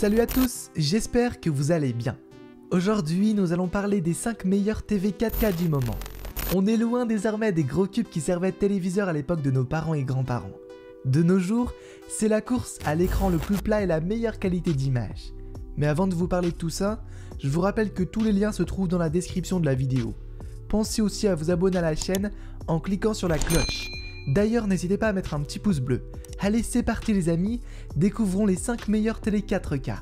Salut à tous, j'espère que vous allez bien. Aujourd'hui, nous allons parler des 5 meilleures TV 4K du moment. On est loin désormais des gros cubes qui servaient de téléviseur à l'époque de nos parents et grands-parents. De nos jours, c'est la course à l'écran le plus plat et la meilleure qualité d'image. Mais avant de vous parler de tout ça, je vous rappelle que tous les liens se trouvent dans la description de la vidéo. Pensez aussi à vous abonner à la chaîne en cliquant sur la cloche. D'ailleurs, n'hésitez pas à mettre un petit pouce bleu. Allez, c'est parti les amis, découvrons les 5 meilleures télé 4K.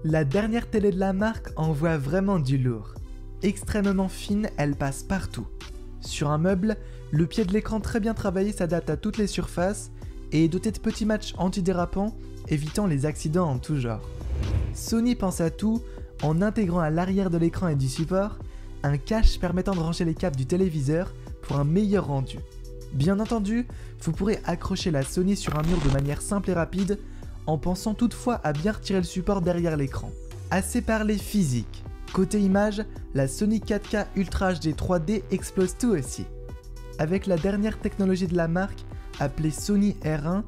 La dernière télé de la marque envoie vraiment du lourd. Extrêmement fine, elle passe partout. Sur un meuble, le pied de l'écran très bien travaillé s'adapte à toutes les surfaces et est doté de petits matchs antidérapants, évitant les accidents en tout genre. Sony pense à tout en intégrant à l'arrière de l'écran et du support un cache permettant de ranger les câbles du téléviseur pour un meilleur rendu. Bien entendu, vous pourrez accrocher la Sony sur un mur de manière simple et rapide en pensant toutefois à bien retirer le support derrière l'écran. Assez parlé physique. Côté image, la Sony 4K Ultra HD 3D explose tout aussi. Avec la dernière technologie de la marque, appelée Sony R1,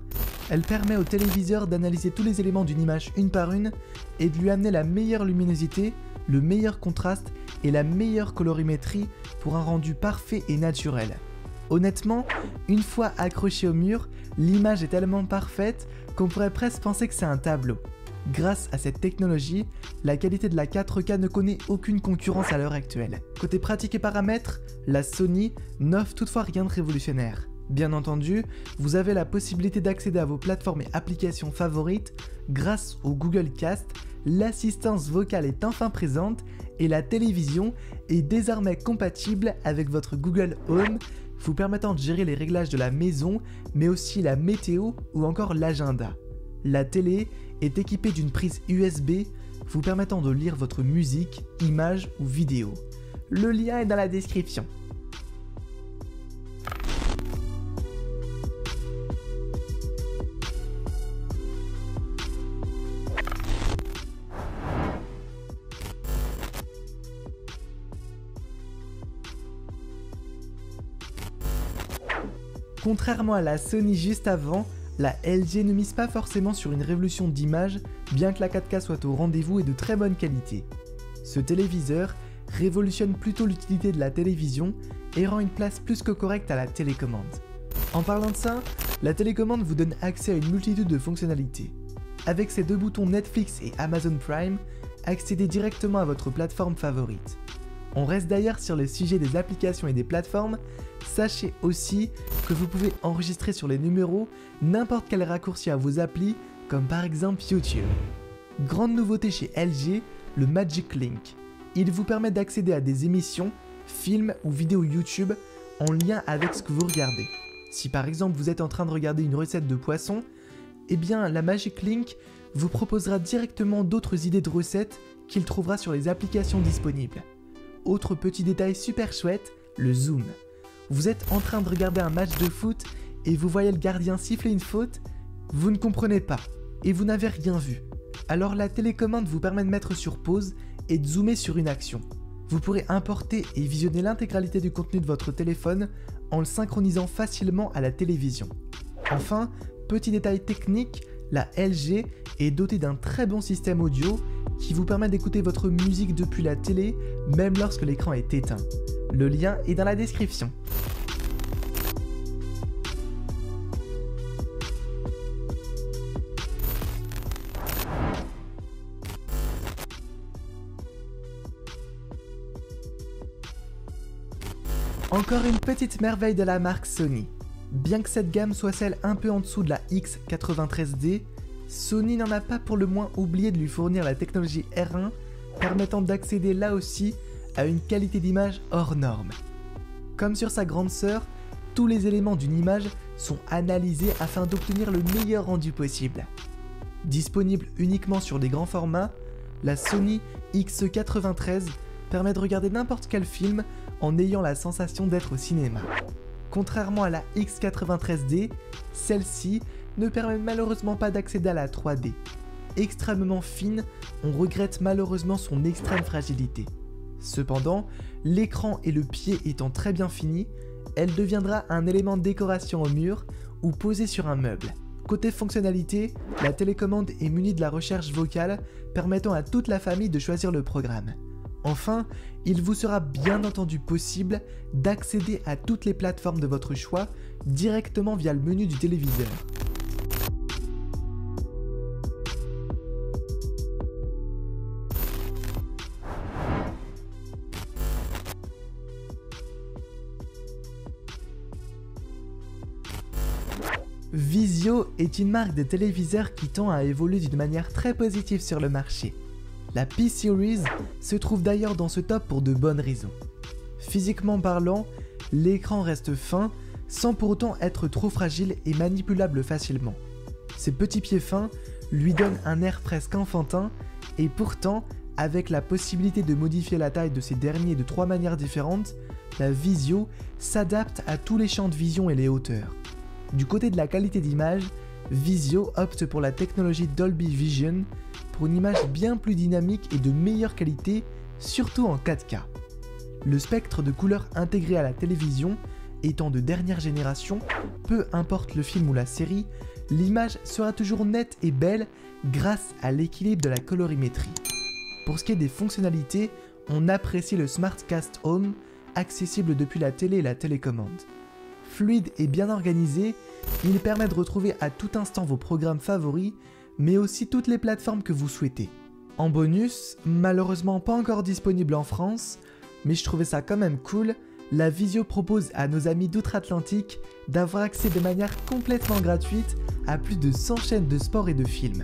elle permet au téléviseur d'analyser tous les éléments d'une image une par une et de lui amener la meilleure luminosité, le meilleur contraste et la meilleure colorimétrie pour un rendu parfait et naturel. Honnêtement, une fois accrochée au mur, l'image est tellement parfaite qu'on pourrait presque penser que c'est un tableau. Grâce à cette technologie, la qualité de la 4K ne connaît aucune concurrence à l'heure actuelle. Côté pratique et paramètres, la Sony n'offre toutefois rien de révolutionnaire. Bien entendu, vous avez la possibilité d'accéder à vos plateformes et applications favorites grâce au Google Cast, l'assistance vocale est enfin présente et la télévision est désormais compatible avec votre Google Home, vous permettant de gérer les réglages de la maison, mais aussi la météo ou encore l'agenda. La télé est équipée d'une prise USB vous permettant de lire votre musique, images ou vidéos. Le lien est dans la description. Contrairement à la Sony juste avant, la LG ne mise pas forcément sur une révolution d'image, bien que la 4K soit au rendez-vous et de très bonne qualité. Ce téléviseur révolutionne plutôt l'utilité de la télévision et rend une place plus que correcte à la télécommande. En parlant de ça, la télécommande vous donne accès à une multitude de fonctionnalités. Avec ses deux boutons Netflix et Amazon Prime, accédez directement à votre plateforme favorite. On reste d'ailleurs sur le sujet des applications et des plateformes, sachez aussi que vous pouvez enregistrer sur les numéros n'importe quel raccourci à vos applis, comme par exemple YouTube. Grande nouveauté chez LG, le Magic Link. Il vous permet d'accéder à des émissions, films ou vidéos YouTube en lien avec ce que vous regardez. Si par exemple vous êtes en train de regarder une recette de poisson, eh bien la Magic Link vous proposera directement d'autres idées de recettes qu'il trouvera sur les applications disponibles. Autre petit détail super chouette, le zoom. Vous êtes en train de regarder un match de foot et vous voyez le gardien siffler une faute, vous ne comprenez pas et vous n'avez rien vu. Alors la télécommande vous permet de mettre sur pause et de zoomer sur une action. Vous pourrez importer et visionner l'intégralité du contenu de votre téléphone en le synchronisant facilement à la télévision. Enfin, petit détail technique, la LG est dotée d'un très bon système audio qui vous permet d'écouter votre musique depuis la télé, même lorsque l'écran est éteint. Le lien est dans la description. Encore une petite merveille de la marque Sony. Bien que cette gamme soit celle un peu en dessous de la X93D, Sony n'en a pas pour le moins oublié de lui fournir la technologie R1 permettant d'accéder là aussi à une qualité d'image hors norme. Comme sur sa grande sœur, tous les éléments d'une image sont analysés afin d'obtenir le meilleur rendu possible. Disponible uniquement sur des grands formats, la Sony X93 permet de regarder n'importe quel film en ayant la sensation d'être au cinéma. Contrairement à la X93D, celle-ci ne permet malheureusement pas d'accéder à la 3D. Extrêmement fine, on regrette malheureusement son extrême fragilité. Cependant, l'écran et le pied étant très bien finis, elle deviendra un élément de décoration au mur ou posé sur un meuble. Côté fonctionnalité, la télécommande est munie de la recherche vocale permettant à toute la famille de choisir le programme. Enfin, il vous sera bien entendu possible d'accéder à toutes les plateformes de votre choix directement via le menu du téléviseur. Vizio est une marque de téléviseurs qui tend à évoluer d'une manière très positive sur le marché. La P-Series se trouve d'ailleurs dans ce top pour de bonnes raisons. Physiquement parlant, l'écran reste fin sans pour autant être trop fragile et manipulable facilement. Ses petits pieds fins lui donnent un air presque enfantin et pourtant, avec la possibilité de modifier la taille de ces derniers de 3 manières différentes, la Vizio s'adapte à tous les champs de vision et les hauteurs. Du côté de la qualité d'image, Vizio opte pour la technologie Dolby Vision pour une image bien plus dynamique et de meilleure qualité, surtout en 4K. Le spectre de couleurs intégré à la télévision étant de dernière génération, peu importe le film ou la série, l'image sera toujours nette et belle grâce à l'équilibre de la colorimétrie. Pour ce qui est des fonctionnalités, on apprécie le SmartCast Home, accessible depuis la télé et la télécommande. Fluide et bien organisé, il permet de retrouver à tout instant vos programmes favoris, mais aussi toutes les plateformes que vous souhaitez. En bonus, malheureusement pas encore disponible en France, mais je trouvais ça quand même cool, la Vizio propose à nos amis d'outre-Atlantique d'avoir accès de manière complètement gratuite à plus de 100 chaînes de sport et de films.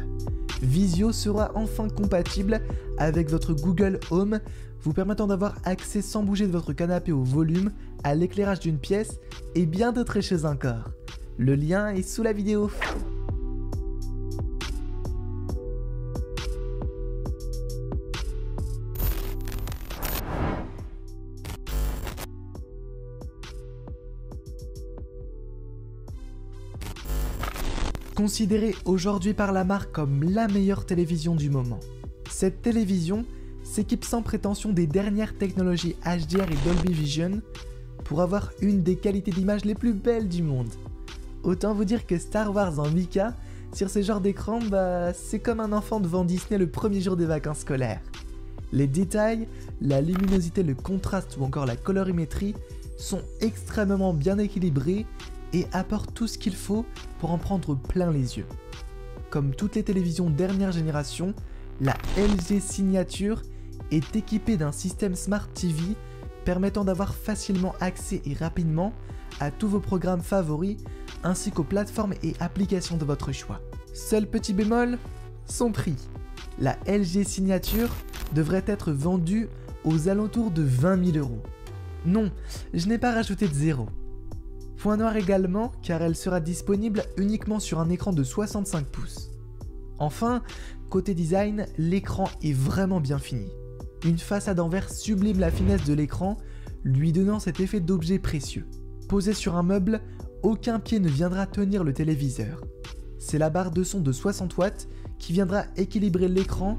Vizio sera enfin compatible avec votre Google Home, vous permettant d'avoir accès sans bouger de votre canapé au volume, à l'éclairage d'une pièce et bien d'autres choses encore. Le lien est sous la vidéo. Considérée aujourd'hui par la marque comme la meilleure télévision du moment. Cette télévision s'équipe sans prétention des dernières technologies HDR et Dolby Vision pour avoir une des qualités d'image les plus belles du monde. Autant vous dire que Star Wars en 8K, sur ce genre d'écran, c'est comme un enfant devant Disney le premier jour des vacances scolaires. Les détails, la luminosité, le contraste ou encore la colorimétrie sont extrêmement bien équilibrés et apportent tout ce qu'il faut pour en prendre plein les yeux. Comme toutes les télévisions dernière génération, la LG Signature est équipée d'un système Smart TV permettant d'avoir facilement accès et rapidement à tous vos programmes favoris ainsi qu'aux plateformes et applications de votre choix. Seul petit bémol, son prix. La LG Signature devrait être vendue aux alentours de 20 000 €. Non, je n'ai pas rajouté de zéro. Point noir également car elle sera disponible uniquement sur un écran de 65 pouces. Enfin, côté design, l'écran est vraiment bien fini. Une façade en verre sublime la finesse de l'écran, lui donnant cet effet d'objet précieux. Posé sur un meuble, aucun pied ne viendra tenir le téléviseur. C'est la barre de son de 60 watts qui viendra équilibrer l'écran,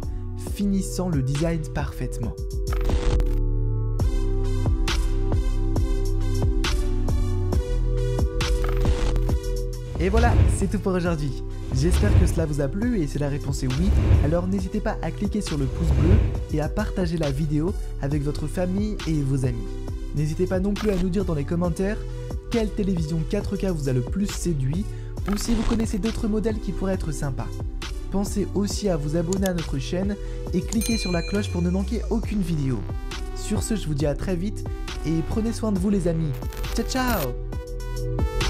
finissant le design parfaitement. Et voilà, c'est tout pour aujourd'hui. J'espère que cela vous a plu et si la réponse est oui, alors n'hésitez pas à cliquer sur le pouce bleu et à partager la vidéo avec votre famille et vos amis. N'hésitez pas non plus à nous dire dans les commentaires quelle télévision 4K vous a le plus séduit ou si vous connaissez d'autres modèles qui pourraient être sympas. Pensez aussi à vous abonner à notre chaîne et cliquez sur la cloche pour ne manquer aucune vidéo. Sur ce, je vous dis à très vite et prenez soin de vous les amis. Ciao ciao!